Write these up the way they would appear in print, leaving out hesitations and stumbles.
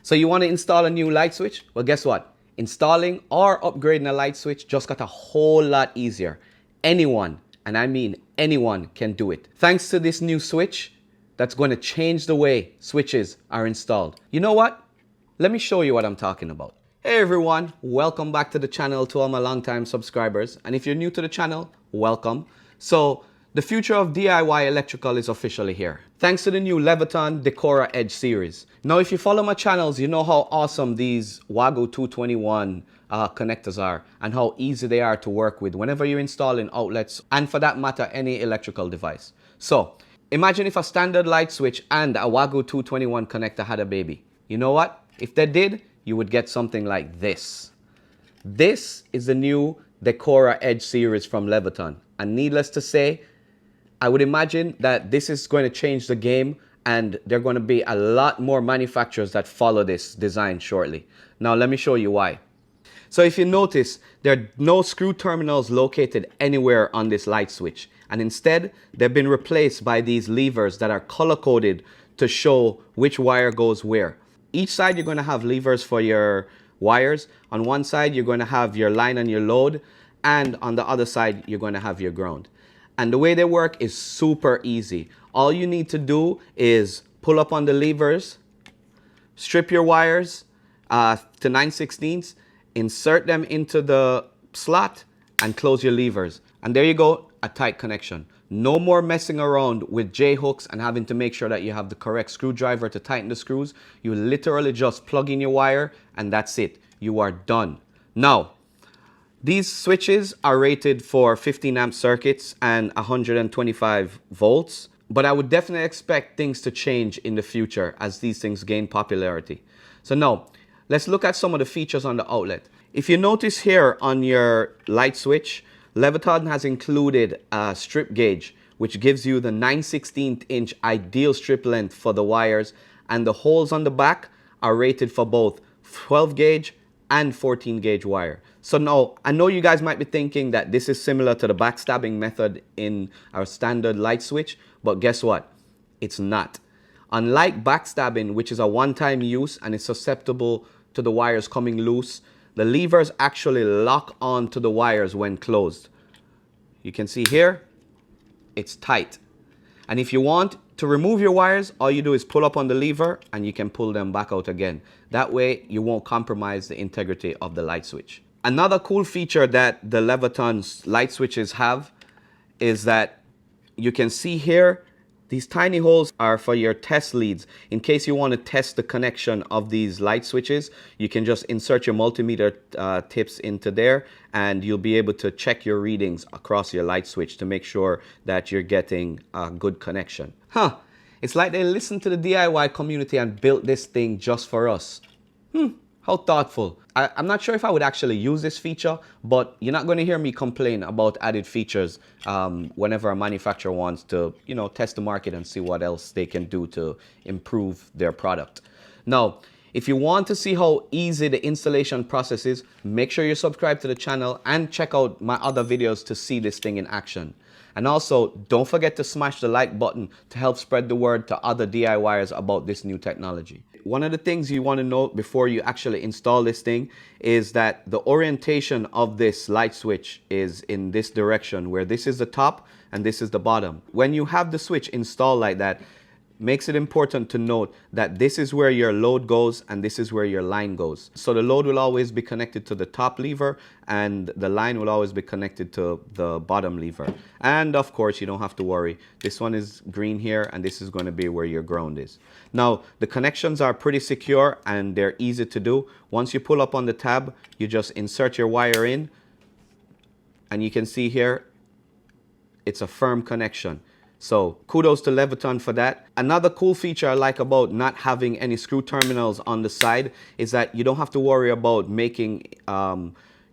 So you want to install a new light switch? Well, guess what? Installing or upgrading a light switch just got a whole lot easier. Anyone, and I mean anyone, can do it. Thanks to this new switch that's going to change the way switches are installed. You know what? Let me show you what I'm talking about. Hey everyone, welcome back to the channel to all my longtime subscribers. And if you're new to the channel, welcome. So the future of DIY electrical is officially here. Thanks to the new Leviton Decora Edge series. Now, if you follow my channels, you know how awesome these Wago 221 connectors are and how easy they are to work with whenever you're installing outlets and, for that matter, any electrical device. So imagine if a standard light switch and a Wago 221 connector had a baby. You know what? If they did, you would get something like this. This is the new Decora Edge series from Leviton. And needless to say, I would imagine that this is going to change the game, and there are going to be a lot more manufacturers that follow this design shortly. Now, let me show you why. So if you notice, there are no screw terminals located anywhere on this light switch. And instead, they've been replaced by these levers that are color-coded to show which wire goes where. Each side, you're going to have levers for your wires. On one side, you're going to have your line and your load. And on the other side, you're going to have your ground. And the way they work is super easy. All you need to do is pull up on the levers, strip your wires to 9/16, insert them into the slot, and close your levers. And there you go, a tight connection. No more messing around with J-hooks and having to make sure that you have the correct screwdriver to tighten the screws. You literally just plug in your wire and that's it. You are done. Now, these switches are rated for 15 amp circuits and 125 volts, but I would definitely expect things to change in the future as these things gain popularity. So now, let's look at some of the features on the outlet. If you notice here on your light switch, Leviton has included a strip gauge, which gives you the 9/16 inch ideal strip length for the wires, and the holes on the back are rated for both 12 gauge and 14 gauge wire. So now, I know you guys might be thinking that this is similar to the backstabbing method in our standard light switch, but guess what? It's not. Unlike backstabbing, which is a one-time use and is susceptible to the wires coming loose, the levers actually lock on to the wires when closed. You can see here, it's tight. And if you want to remove your wires, all you do is pull up on the lever and you can pull them back out again. That way, you won't compromise the integrity of the light switch. Another cool feature that the Leviton's light switches have is that you can see here, these tiny holes are for your test leads. In case you want to test the connection of these light switches, you can just insert your multimeter tips into there and you'll be able to check your readings across your light switch to make sure that you're getting a good connection. It's like they listened to the DIY community and built this thing just for us. How thoughtful. I'm not sure if I would actually use this feature, but you're not going to hear me complain about added features whenever a manufacturer wants to, test the market and see what else they can do to improve their product. Now, if you want to see how easy the installation process is, make sure you subscribe to the channel and check out my other videos to see this thing in action. And also, don't forget to smash the like button to help spread the word to other DIYers about this new technology. One of the things you want to note before you actually install this thing is that the orientation of this light switch is in this direction, where this is the top and this is the bottom. When you have the switch installed like that, makes it important to note that this is where your load goes and this is where your line goes. So the load will always be connected to the top lever and the line will always be connected to the bottom lever. And of course, you don't have to worry. This one is green here and this is going to be where your ground is. Now, the connections are pretty secure and they're easy to do. Once you pull up on the tab, you just insert your wire in and you can see here, it's a firm connection. So kudos to Leviton for that. Another cool feature I like about not having any screw terminals on the side is that you don't have to worry about making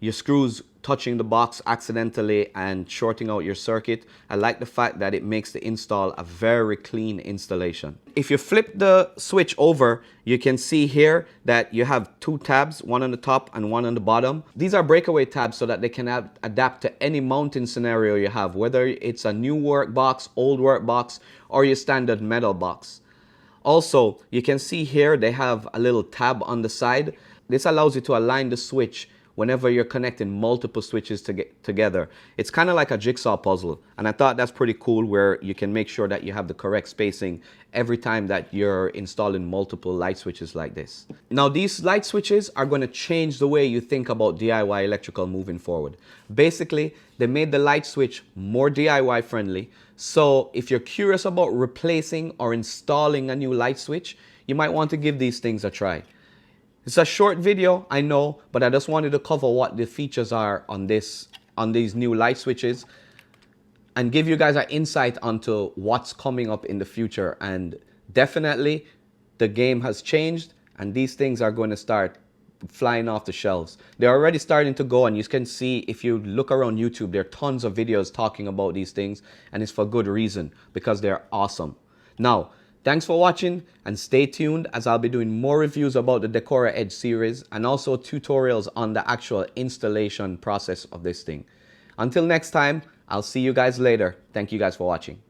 your screws touching the box accidentally and shorting out your circuit. I like the fact that it makes the install a very clean installation. If you flip the switch over, you can see here that you have two tabs, one on the top and one on the bottom. These are breakaway tabs so that they can adapt to any mounting scenario you have, whether it's a new work box, old work box, or your standard metal box. Also, you can see here they have a little tab on the side. This allows you to align the switch whenever you're connecting multiple switches together. It's kind of like a jigsaw puzzle, and I thought that's pretty cool, where you can make sure that you have the correct spacing every time that you're installing multiple light switches like this. Now, these light switches are going to change the way you think about DIY electrical moving forward. Basically, they made the light switch more DIY friendly. So if you're curious about replacing or installing a new light switch, you might want to give these things a try. It's a short video, I know, but I just wanted to cover what the features are on these new light switches and give you guys an insight onto what's coming up in the future. And definitely the game has changed, and these things are going to start flying off the shelves. They're already starting to go, and you can see if you look around YouTube, there are tons of videos talking about these things, and it's for good reason, because they're awesome. Now, thanks for watching, and stay tuned as I'll be doing more reviews about the Decora Edge series and also tutorials on the actual installation process of this thing. Until next time, I'll see you guys later. Thank you guys for watching.